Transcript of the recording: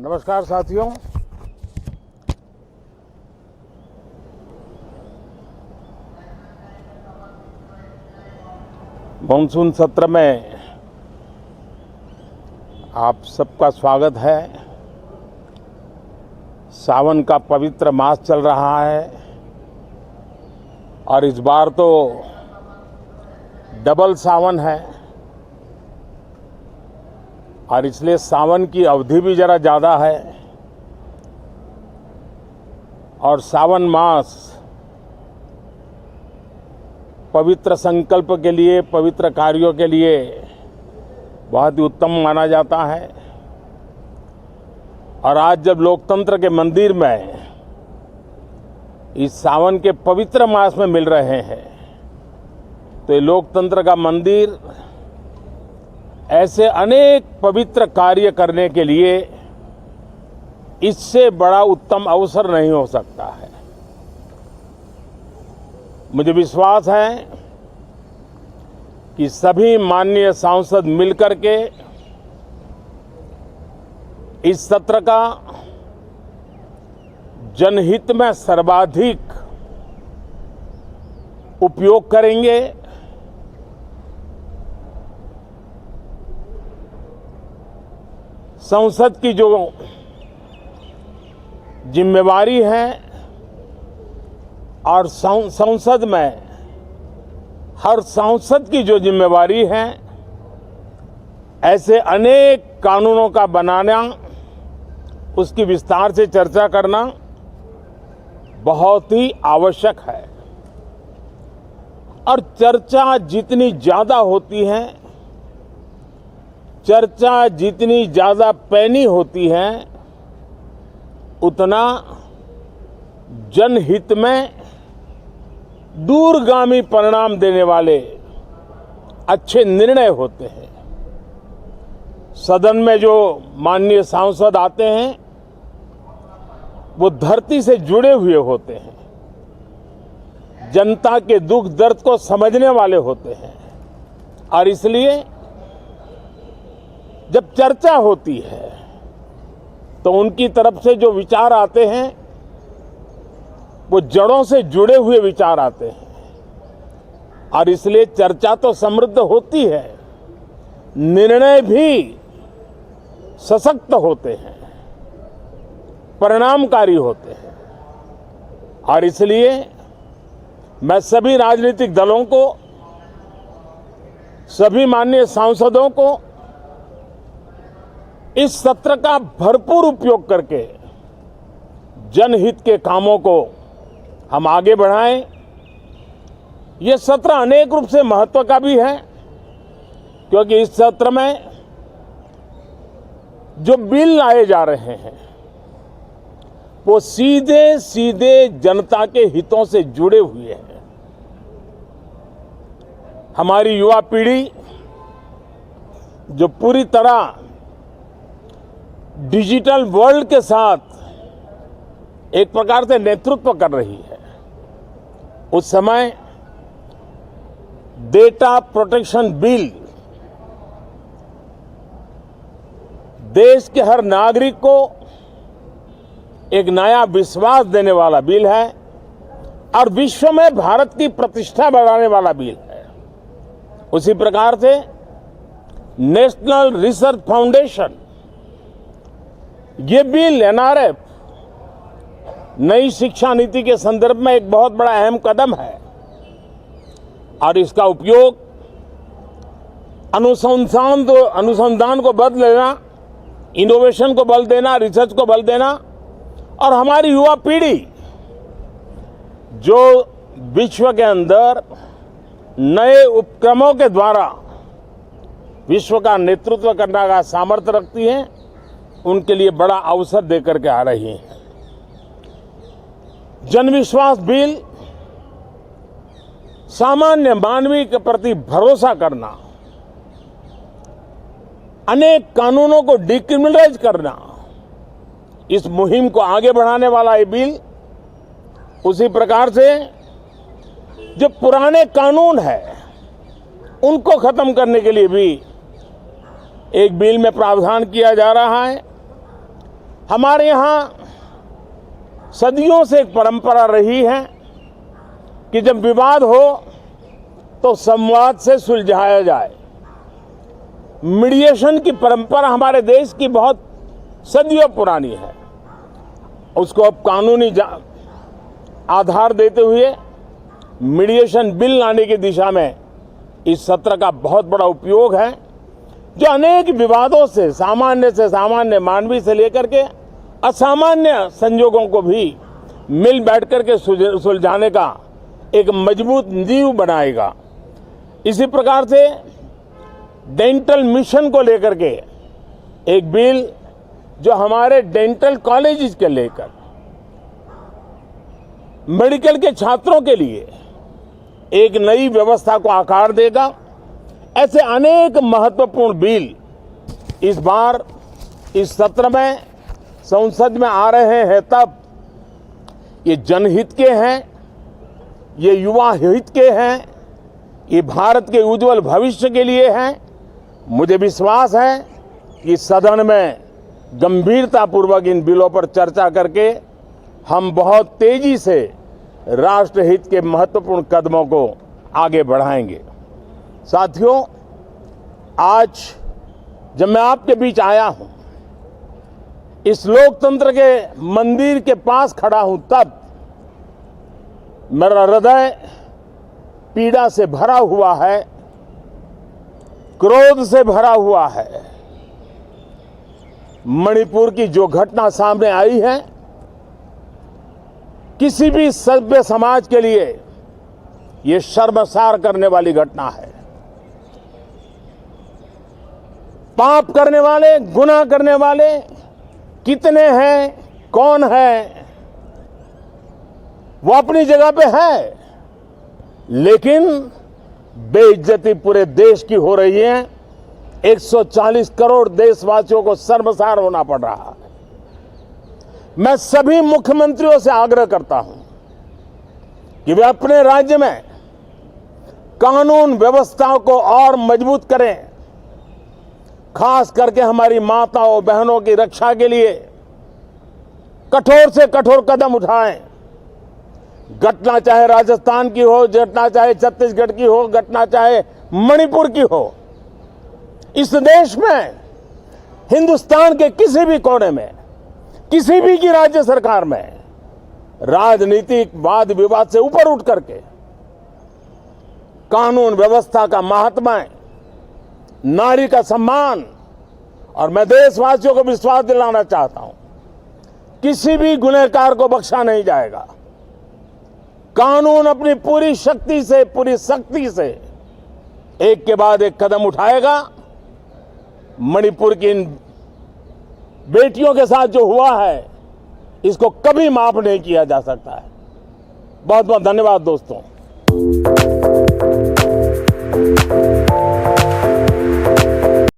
नमस्कार साथियों, मानसून सत्र में आप सबका स्वागत है। सावन का पवित्र मास चल रहा है और इस बार तो डबल सावन है और इसलिए सावन की अवधि भी ज़रा ज़्यादा है और सावन मास पवित्र संकल्प के लिए, पवित्र कार्यों के लिए बहुत ही उत्तम माना जाता है। और आज जब लोकतंत्र के मंदिर में इस सावन के पवित्र मास में मिल रहे हैं तो ये लोकतंत्र का मंदिर ऐसे अनेक पवित्र कार्य करने के लिए इससे बड़ा उत्तम अवसर नहीं हो सकता है। मुझे विश्वास है कि सभी माननीय सांसद मिलकर के इस सत्र का जनहित में सर्वाधिक उपयोग करेंगे। संसद की जो जिम्मेवारी है और संसद में हर सांसद की जो जिम्मेवारी है, ऐसे अनेक कानूनों का बनाना, उसकी विस्तार से चर्चा करना बहुत ही आवश्यक है। और चर्चा जितनी ज्यादा होती है, चर्चा जितनी ज्यादा पैनी होती है, उतना जनहित में दूरगामी परिणाम देने वाले अच्छे निर्णय होते हैं। सदन में जो माननीय सांसद आते हैं वो धरती से जुड़े हुए होते हैं, जनता के दुख दर्द को समझने वाले होते हैं और इसलिए जब चर्चा होती है तो उनकी तरफ से जो विचार आते हैं वो जड़ों से जुड़े हुए विचार आते हैं और इसलिए चर्चा तो समृद्ध होती है, निर्णय भी सशक्त होते हैं, परिणामकारी होते हैं। और इसलिए मैं सभी राजनीतिक दलों को, सभी माननीय सांसदों को इस सत्र का भरपूर उपयोग करके जनहित के कामों को हम आगे बढ़ाएं। ये सत्र अनेक रूप से महत्व का भी है क्योंकि इस सत्र में जो बिल लाए जा रहे हैं वो सीधे सीधे जनता के हितों से जुड़े हुए हैं। हमारी युवा पीढ़ी जो पूरी तरह डिजिटल वर्ल्ड के साथ एक प्रकार से नेतृत्व कर रही है, उस समय डेटा प्रोटेक्शन बिल देश के हर नागरिक को एक नया विश्वास देने वाला बिल है और विश्व में भारत की प्रतिष्ठा बढ़ाने वाला बिल है। उसी प्रकार से नेशनल रिसर्च फाउंडेशन, ये बिल एनआरएफ नई शिक्षा नीति के संदर्भ में एक बहुत बड़ा अहम कदम है और इसका उपयोग अनुसंधान को बल देना, इनोवेशन को बल देना, रिसर्च को बल देना और हमारी युवा पीढ़ी जो विश्व के अंदर नए उपक्रमों के द्वारा विश्व का नेतृत्व करने का सामर्थ्य रखती है, उनके लिए बड़ा अवसर देकर के आ रही है। जनविश्वास बिल सामान्य मानवीय के प्रति भरोसा करना, अनेक कानूनों को डिक्रिमिनलाइज करना, इस मुहिम को आगे बढ़ाने वाला ये बिल, उसी प्रकार से जो पुराने कानून है उनको खत्म करने के लिए भी एक बिल में प्रावधान किया जा रहा है। हमारे यहाँ सदियों से एक परंपरा रही है कि जब विवाद हो तो संवाद से सुलझाया जाए। मीडिएशन की परंपरा हमारे देश की बहुत सदियों पुरानी है। उसको अब कानूनी आधार देते हुए मीडिएशन बिल लाने की दिशा में इस सत्र का बहुत बड़ा उपयोग है, जो अनेक विवादों से सामान्य मानवीय से लेकर के असामान्य संजोगों को भी मिल बैठ करके सुलझाने का एक मजबूत नींव बनाएगा। इसी प्रकार से डेंटल मिशन को लेकर के एक बिल जो हमारे डेंटल कॉलेजेस के लेकर मेडिकल के छात्रों के लिए एक नई व्यवस्था को आकार देगा। ऐसे अनेक महत्वपूर्ण बिल इस बार इस सत्र में संसद में आ रहे हैं। तब ये जनहित के हैं, ये युवा हित के हैं, ये भारत के उज्जवल भविष्य के लिए हैं। मुझे विश्वास है कि सदन में गंभीरतापूर्वक इन बिलों पर चर्चा करके हम बहुत तेजी से राष्ट्रहित के महत्वपूर्ण कदमों को आगे बढ़ाएंगे। साथियों, आज जब मैं आपके बीच आया हूं, इस लोकतंत्र के मंदिर के पास खड़ा हूं, तब मेरा हृदय पीड़ा से भरा हुआ है, क्रोध से भरा हुआ है। मणिपुर की जो घटना सामने आई है, किसी भी सभ्य समाज के लिए यह शर्मसार करने वाली घटना है। पाप करने वाले, गुनाह करने वाले कितने हैं, कौन है, वो अपनी जगह पे है, लेकिन बेइज्जती पूरे देश की हो रही है। 140 करोड़ देशवासियों को शर्मसार होना पड़ रहा है। मैं सभी मुख्यमंत्रियों से आग्रह करता हूं कि वे अपने राज्य में कानून व्यवस्था को और मजबूत करें, खास करके हमारी माताओं बहनों की रक्षा के लिए कठोर से कठोर कदम उठाएं। घटना चाहे राजस्थान की हो, घटना चाहे छत्तीसगढ़ की हो, घटना चाहे मणिपुर की हो, इस देश में, हिंदुस्तान के किसी भी कोने में, किसी भी की राज्य सरकार में राजनीतिक वाद विवाद से ऊपर उठ करके कानून व्यवस्था का महात्मा, नारी का सम्मान, और मैं देशवासियों को विश्वास दिलाना चाहता हूं, किसी भी गुनहगार को बख्शा नहीं जाएगा। कानून अपनी पूरी शक्ति से, पूरी सख्ती से एक के बाद एक कदम उठाएगा। मणिपुर की इन बेटियों के साथ जो हुआ है, इसको कभी माफ नहीं किया जा सकता है। बहुत बहुत धन्यवाद दोस्तों।